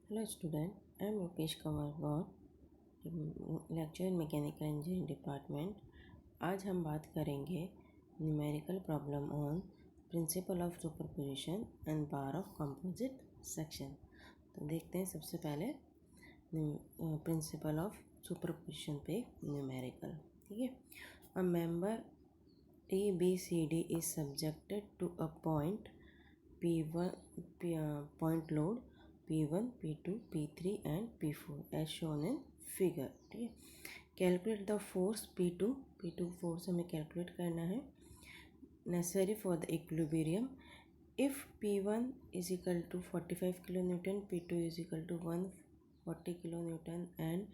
Hello student, I am Rupesh Kamarwar, lecturer in mechanical engineering department. आज हम बात करेंगे numerical problem on principle of superposition and power of composite section. तो देखते हैं सबसे पहले प्रिंसिपल ऑफ सुपरपोजिशन पे न्यूमेरिकल। ठीक है, a member ABCD is subjected to a point point load P1, P2, P3 and P4 as shown in figure। ठीक है, calculate the force P2 force हमें कैलकुलेट करना है necessary for the equilibrium. If P1 is equal to 45 kilo newton, P2 is equal to 140 kilo newton and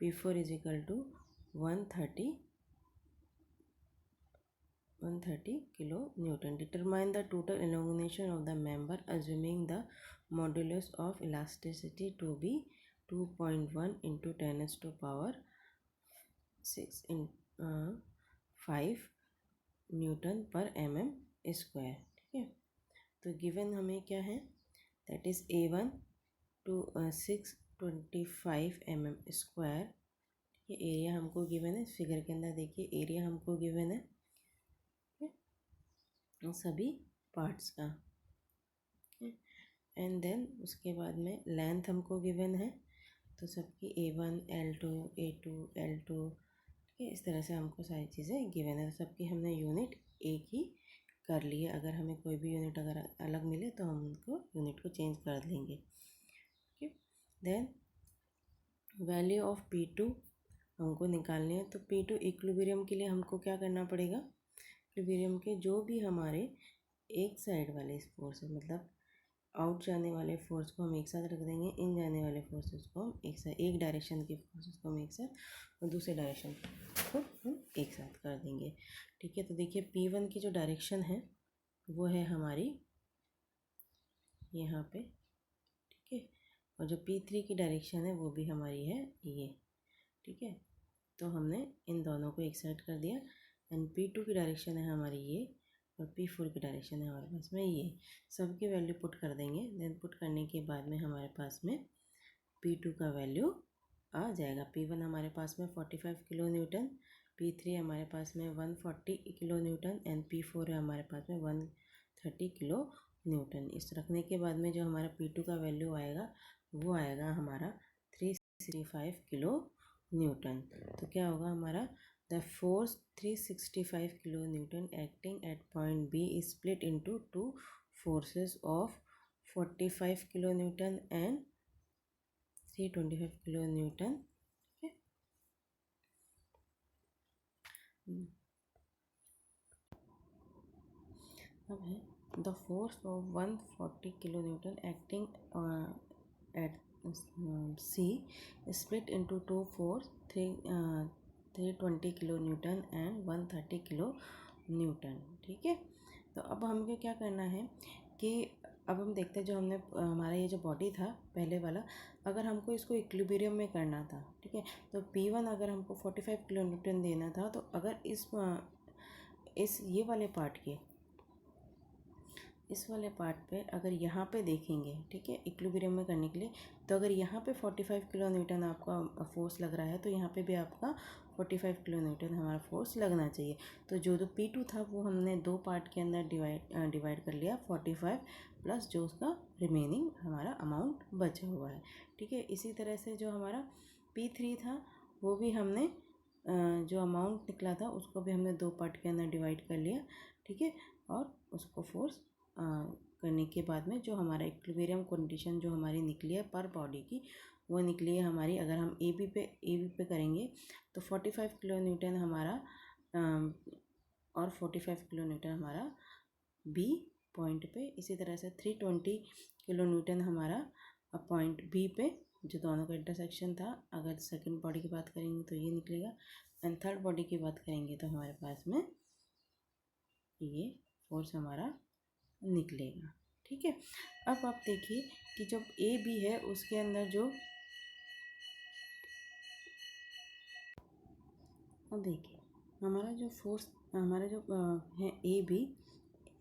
P4 is equal to 130 kilo Newton. Determine the total elongation of the member assuming the modulus of elasticity to be 2.1 into 10 raised to power 6 in 5 newton per mm square. ठीक है, तो given हमें क्या है, that is A1 to 625 mm square. ये area हमको given है, figure के अंदर देखिए एरिया हमको गिवन है सभी पार्ट्स का। एंड देन उसके बाद में लेंथ हमको गिवन है, तो सबकी A1 L2 A2 L2। ठीक है, इस तरह से हमको सारी चीज़ें गिवन है, तो सबकी हमने यूनिट एक ही कर ली है। अगर हमें कोई भी यूनिट अगर अलग मिले तो हम उनको यूनिट को चेंज कर देंगे। ठीक है, देन वैल्यू ऑफ P2 हमको निकालनी है। तो P2 इक्विलिब्रियम के लिए हमको क्या करना पड़ेगा, इक्विलिब्रियम के जो भी हमारे एक साइड वाले फोर्स है, मतलब आउट जाने वाले फोर्स को हम एक साथ रख देंगे, इन जाने वाले फोर्सेस को हम एक साथ, एक डायरेक्शन के फोर्सेस को हम एक साथ और दूसरे डायरेक्शन को हम एक साथ कर देंगे। ठीक है, तो देखिए P1 की जो डायरेक्शन है वो है हमारी यहाँ पे। ठीक है, और जो P3 की डायरेक्शन है वो भी हमारी है ये। ठीक है, तो हमने इन दोनों को एक साइड कर दिया। एंड P2 की डायरेक्शन है हमारी ये और P4 की डायरेक्शन है हमारे पास में ये। सबकी वैल्यू पुट कर देंगे। देन पुट करने के बाद में हमारे पास में P2 का वैल्यू आ जाएगा। P1 हमारे पास में 45 किलो न्यूटन, P3 हमारे पास में 140 किलो न्यूटन एंड P4 है हमारे पास में 130 किलो न्यूटन। इस रखने के बाद में जो हमारा P2 का वैल्यू आएगा वो आएगा हमारा 365 किलो न्यूटन। तो क्या होगा हमारा, the force 365 kilo newton acting at point B is split into two forces of 45 kilo newton and 325 kilo newton. अब है the force of 140 kilo newton acting at C split into two force 320 kilo newton and 130 kilo newton. ठीक है, तो अब हमें क्या करना है कि अब हम देखते हैं जो हमने हमारा ये जो बॉडी था पहले वाला, अगर हमको इसको इक्विलिब्रियम में करना था। ठीक है, तो P1 अगर हमको 45 किलो न्यूटन देना था, तो अगर इस ये वाले पार्ट के इस वाले पार्ट पे अगर यहाँ पे देखेंगे, ठीक है, इक्विलिब्रियम में करने के लिए, तो अगर यहाँ पे 45 किलो न्यूटन आपका फोर्स लग रहा है तो यहाँ पे भी आपका 45 किलो न्यूटन हमारा फोर्स लगना चाहिए। तो जो P2 था वो हमने दो पार्ट के अंदर डिवाइड कर लिया, 45 प्लस जो उसका रिमेनिंग हमारा अमाउंट बचा हुआ है। ठीक है, इसी तरह से जो हमारा P3 था वो भी हमने जो अमाउंट निकला था उसको भी हमने दो पार्ट के अंदर डिवाइड कर लिया। ठीक है, और उसको फोर्स करने के बाद में जो हमारा इक्विलिब्रियम कंडीशन जो हमारी निकली है पर बॉडी की, वो निकली है हमारी, अगर हम ए बी पे करेंगे तो 45 किलो न्यूटन हमारा और 45 किलो न्यूटन हमारा बी पॉइंट पे। इसी तरह से 320 किलो न्यूटन हमारा पॉइंट बी पे, जो दोनों का इंटरसेक्शन था। अगर सेकंड बॉडी की बात करेंगे तो ये निकलेगा, एंड थर्ड बॉडी की बात करेंगे तो हमारे पास में ये फोर्स हमारा निकलेगा। ठीक है, अब आप देखिए कि जब ए बी है उसके अंदर जो, अब देखिए हमारा जो फोर्स हमारा जो है ए बी,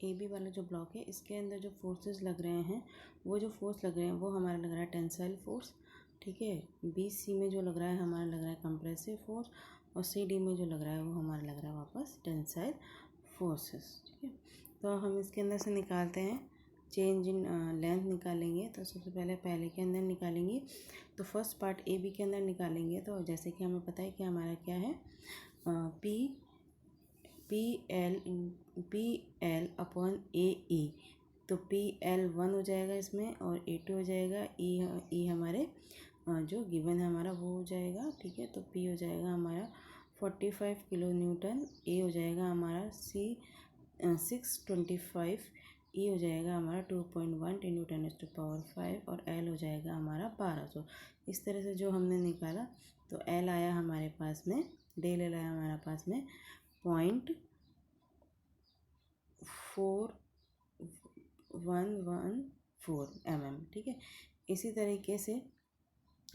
ए बी वाला जो ब्लॉक है इसके अंदर जो फोर्सेस लग रहे हैं, वो जो फोर्स लग रहे हैं वो हमारा लग रहा है टेंसाइल फोर्स, ठीक है। बी सी में जो लग रहा है हमारा लग रहा है कंप्रेसिव फोर्स, और सी डी में जो लग रहा है वो हमारा लग रहा है वापस टेंसाइल फोर्सेस, ठीक है। तो हम इसके अंदर से निकालते हैं, चेंज इन लेंथ निकालेंगे। तो सबसे पहले के अंदर निकालेंगे, तो फर्स्ट पार्ट ए बी के अंदर निकालेंगे। तो जैसे कि हमें पता है कि हमारा क्या है, पी पी एल अपॉन ए ई। तो पी एल 1 हो जाएगा इसमें, और ए 2 हो जाएगा, ई हमारे जो गिवन है हमारा वो हो जाएगा, ठीक है। तो पी हो जाएगा हमारा 45 किलो न्यूटन, ए हो जाएगा हमारा 625, ई हो जाएगा हमारा 2.1 इंटू 10⁵, और एल हो जाएगा हमारा 1200। इस तरह से जो हमने निकाला, तो एल आया हमारे पास में, डेल एल आया हमारे पास में 0.4114 mm, ठीक है। इसी तरीके से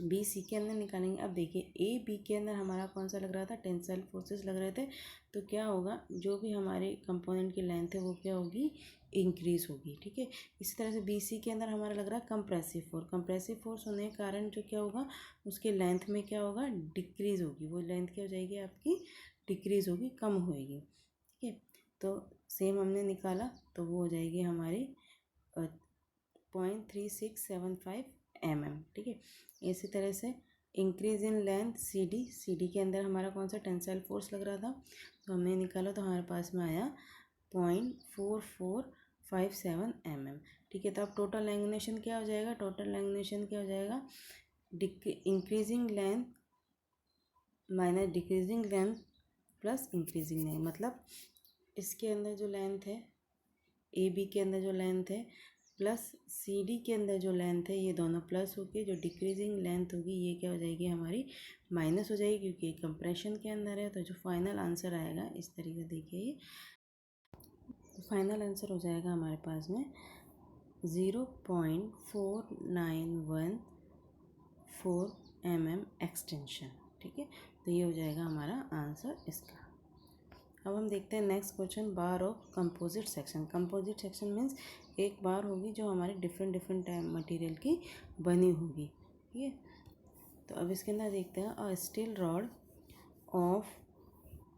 बी सी के अंदर निकालेंगे। अब देखिए ए बी के अंदर हमारा कौन सा लग रहा था, टेंसाइल फोर्सेस लग रहे थे। तो क्या होगा, जो भी हमारे कंपोनेंट की लेंथ है वो क्या होगी, इंक्रीज होगी, ठीक है। इसी तरह से बी सी के अंदर हमारा लग रहा है कंप्रेसिव फोर्स। कंप्रेसिव फोर्स होने के कारण जो क्या होगा, उसके लेंथ में क्या होगा, डिक्रीज होगी। वो लेंथ क्या हो जाएगी आपकी, डिक्रीज होगी, कम होएगी, ठीक है। तो सेम हमने निकाला, तो वो हो जाएगी हमारी 0.3675 mm, ठीक है। इसी तरह से increase in length C D के अंदर हमारा कौन सा टेंसाइल फोर्स लग रहा था, तो हमने निकाला, तो हमारे पास में आया 0.4457 mm, ठीक है। तो अब टोटल लैंगुनेशन क्या हो जाएगा, टोटल लैंगुनेशन क्या हो जाएगा, increasing length minus decreasing length plus increasing length. मतलब इसके अंदर जो लेंथ है, ए बी के अंदर जो लेंथ है प्लस सी डी के अंदर जो लेंथ है, ये दोनों प्लस होके जो डिक्रीजिंग लेंथ होगी ये क्या हो जाएगी हमारी, माइनस हो जाएगी, क्योंकि ये कंप्रेशन के अंदर है। तो जो फाइनल आंसर आएगा इस तरीके देखिए, ये फाइनल आंसर हो जाएगा हमारे पास में 0.4914 mm एक्सटेंशन, ठीक है। तो ये हो जाएगा हमारा आंसर इसका। अब हम देखते हैं next question, bar of composite section. Composite section means एक बार होगी जो हमारे डिफरेंट मटेरियल की बनी होगी, ठीक है। तो अब इसके अंदर देखते हैं, a steel rod of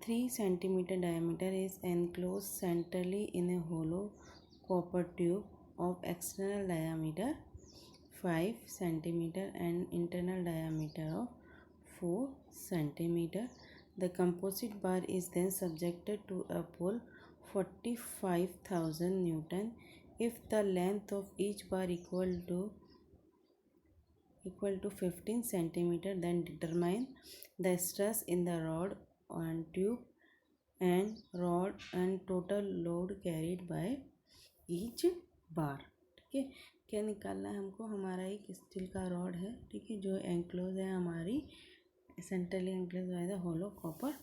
3 cm diameter is enclose centrally in a hollow copper tube of external diameter 5 cm and internal diameter of 4 cm. The composite bar is then subjected to a pull 45,000 Newton. If the length of each bar equal to 15 cm, then determine the stress in the rod and tube and total load carried by each bar, ठीक है। क्या निकालना है हमको, हमारा एक steel का rod है, ठीक है, जो एंक्लोज है हमारी centrally enclose by the hollow copper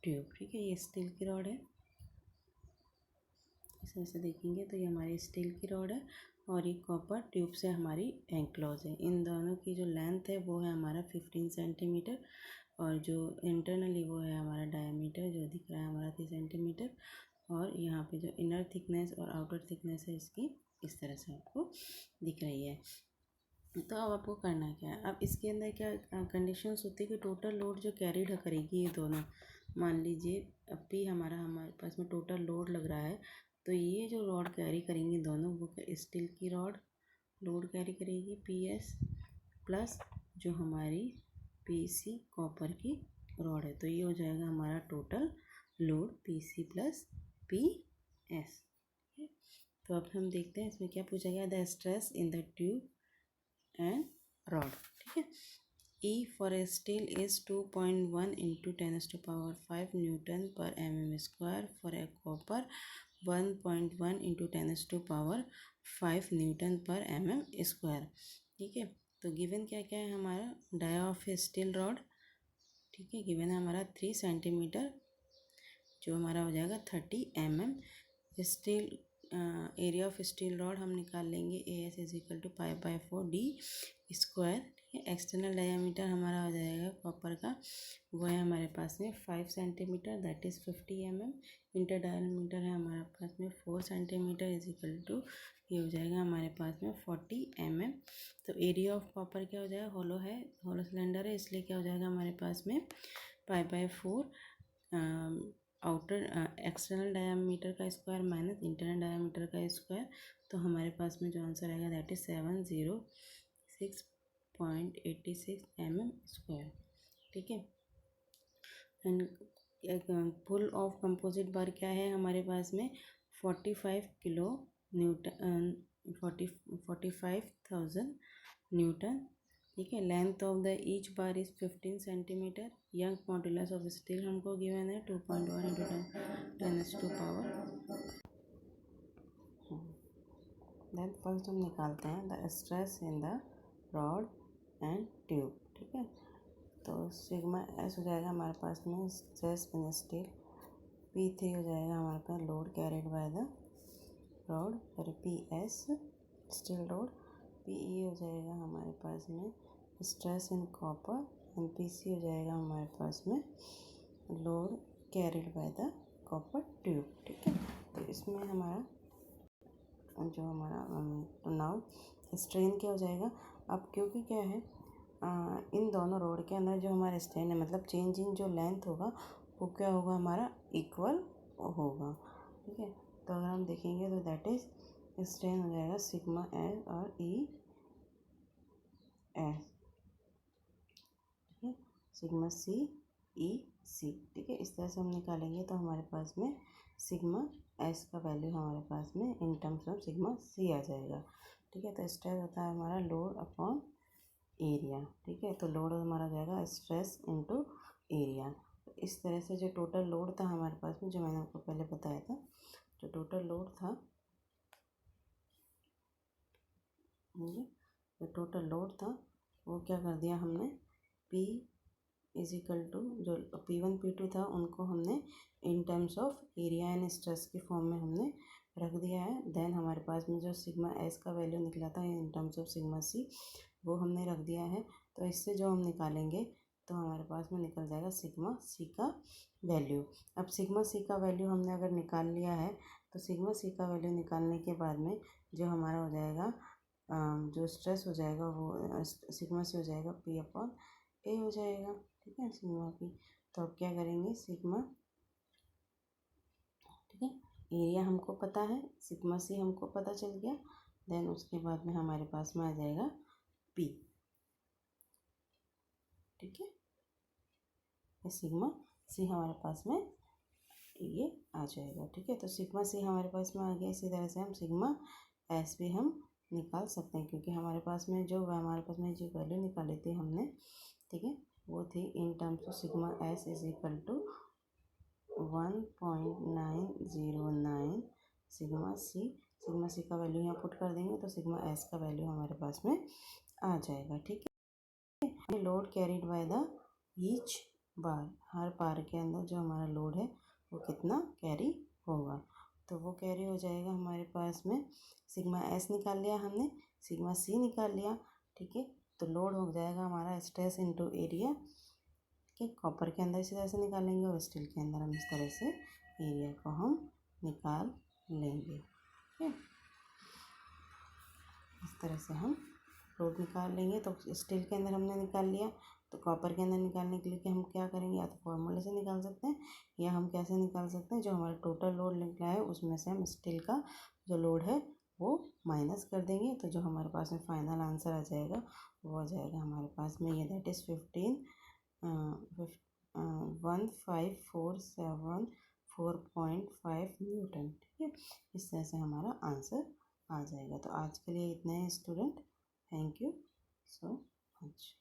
tube, ठीक है। ये स्टील की रॉड है, इस तरह से देखेंगे तो ये हमारी स्टील की रॉड है, और ये कॉपर ट्यूब से हमारी एंक्लोज है। इन दोनों की जो लेंथ है वो है हमारा 15 cm, और जो इंटरनली वो है हमारा डायमीटर जो दिख रहा है हमारा 3 cm, और यहाँ पे जो इनर थिकनेस और आउटर थिकनेस है इसकी इस तरह से आपको दिख रही है। तो अब आपको करना क्या है, अब इसके अंदर क्या कंडीशंस होती है कि टोटल लोड जो कैरीड करेगी ये दोनों, मान लीजिए अब भी हमारे पास में टोटल लोड लग रहा है, तो ये जो रॉड कैरी करेंगी दोनों, वो स्टील की रॉड लोड कैरी करेगी PS, प्लस जो हमारी PC कॉपर की रॉड है। तो ये हो जाएगा हमारा total load PC plus PS। तो अब हम देखते हैं इसमें क्या पूछा गया, the stress in the tube and rod, ठीक है। E for a steel is 2.1 into 10⁵ Newton per mm square. For a copper 1.1 into 10⁵ Newton per mm square, ठीक है। तो गिवन क्या क्या है हमारा, डाया ऑफ स्टील रॉड, ठीक है, गिवन है हमारा 3 cm, जो हमारा हो जाएगा 30 mm। Steel area of steel rod हम निकाल लेंगे A S is equal to π/4d²। ठीक है, एक्सटर्नल डायामीटर हमारा हो जाएगा कॉपर का, वो है हमारे पास में 5 centimetre, that is 50 mm। Inter diameter है हमारे पास में 4 सेंटीमीटर इज इक्वल टू, ये हो जाएगा हमारे पास में 40 mm। तो एरिया ऑफ कॉपर क्या हो जाएगा, होलो है, होलो सिलेंडर है, इसलिए क्या हो जाएगा हमारे पास में π/4 आउटर एक्सटर्नल डायामीटर का स्क्वायर माइनस इंटरनल डायामीटर का स्क्वायर। तो हमारे पास में जो आंसर आएगा दैट इज 706.86 mm²। ठीक है, एंड फुल ऑफ कंपोजिट बार क्या है हमारे पास में 45 किलो न्यूटन, 45,000 न्यूटन। ठीक है, length of the each bar is 15 centimetre. Young modulus of steel हमको गिवन है 2.1 × 10⁻²। देन फर्स्ट हम निकालते हैं the stress in the rod and tube. ठीक है, तो सिग्मा एस हो जाएगा हमारे पास में स्ट्रेस इन स्टील, P3 हो जाएगा हमारे पास load carried by the rod, और PS स्टील लोड, PE हो जाएगा हमारे पास में stress in copper, and PC हो जाएगा हमारे पास में load carried by the copper tube. ठीक है, तो इसमें हमारा जो हमारा नाउ स्ट्रेन क्या हो जाएगा, अब क्योंकि क्या है इन दोनों रोड के अंदर जो हमारा स्ट्रेन है, मतलब चेंज इन जो लेंथ होगा वो क्या होगा हमारा इक्वल होगा। ठीक है, तो अगर हम देखेंगे तो दैट इज स्ट्रेन हो जाएगा सिग्मा एस और ई एस। ठीक है, सिग्मा सी ई सी। ठीक है, इस तरह से हम निकालेंगे तो हमारे पास में सिग्मा एस का वैल्यू हमारे पास में in terms of sigma C आ जाएगा। ठीक है, तो स्ट्रेस होता है हमारा लोड अपॉन एरिया। ठीक है, तो लोड हमारा आ जाएगा स्ट्रेस इनटू एरिया। इस तरह से जो टोटल लोड था हमारे पास में, जो मैंने आपको पहले बताया था, जो टोटल लोड था, जो टोटल लोड था वो क्या कर दिया हमने, P इज इक्वल टू जो P1 P2 था उनको हमने इन terms of area and stress के फॉर्म में हमने रख दिया है। देन हमारे पास में जो सिग्मा एस का वैल्यू निकला था in terms of sigma C, वो हमने रख दिया है। तो इससे जो हम निकालेंगे तो हमारे पास में निकल जाएगा सिग्मा सी का वैल्यू। अब सिग्मा सी का वैल्यू हमने अगर निकाल लिया है तो सिग्मा सी का वैल्यू निकालने के बाद में जो हमारा हो जाएगा जो स्ट्रेस हो जाएगा वो सिग्मा सी हो जाएगा P/A हो जाएगा। ठीक है, सिग्मा P। तो अब क्या करेंगे सिग्मा, ठीक है, एरिया हमको पता है, सिग्मा सी हमको पता चल गया, देन उसके बाद में हमारे पास में आ जाएगा P। ठीक है, सिग्मा सी हमारे पास में ये आ जाएगा। ठीक है, तो सिग्मा सी हमारे पास में आ गया। इसी तरह से हम सिग्मा एस भी हम निकाल सकते हैं, क्योंकि हमारे पास में जो वैल्यू निकाली थी हमने, ठीक है, वो थी in terms of sigma S is equal to 1.909 sigma C का वैल्यू यहाँ पुट कर देंगे तो सिग्मा एस का वैल्यू हमारे पास में आ जाएगा। ठीक है, load carried by the each bar, हर बार के अंदर जो हमारा लोड है वो कितना कैरी होगा, तो वो कैरी हो जाएगा हमारे पास में सिग्मा एस निकाल लिया हमने, सिग्मा सी निकाल लिया। ठीक है, तो लोड हो जाएगा हमारा स्ट्रेस इनटू एरिया। ठीक है, कॉपर के अंदर इसी तरह से निकालेंगे और स्टील के अंदर हम इस तरह से एरिया को हम निकाल लेंगे। ठीक है, इस तरह से हम लोड निकाल लेंगे। तो स्टील के अंदर हमने निकाल लिया, तो कॉपर के अंदर निकालने के लिए कि हम क्या करेंगे, या तो फॉर्मूले से निकाल सकते हैं या हम कैसे निकाल सकते हैं, जो हमारा टोटल लोड निकला है उसमें से हम स्टील का जो लोड है वो माइनस कर देंगे, तो जो हमारे पास में फाइनल आंसर आ जाएगा वो आ जाएगा हमारे पास में ये दैट इज़ 15,15474.5 न्यूटन। ठीक है, इस तरह से हमारा आंसर आ जाएगा। तो आज के लिए इतना है student, thank you so much.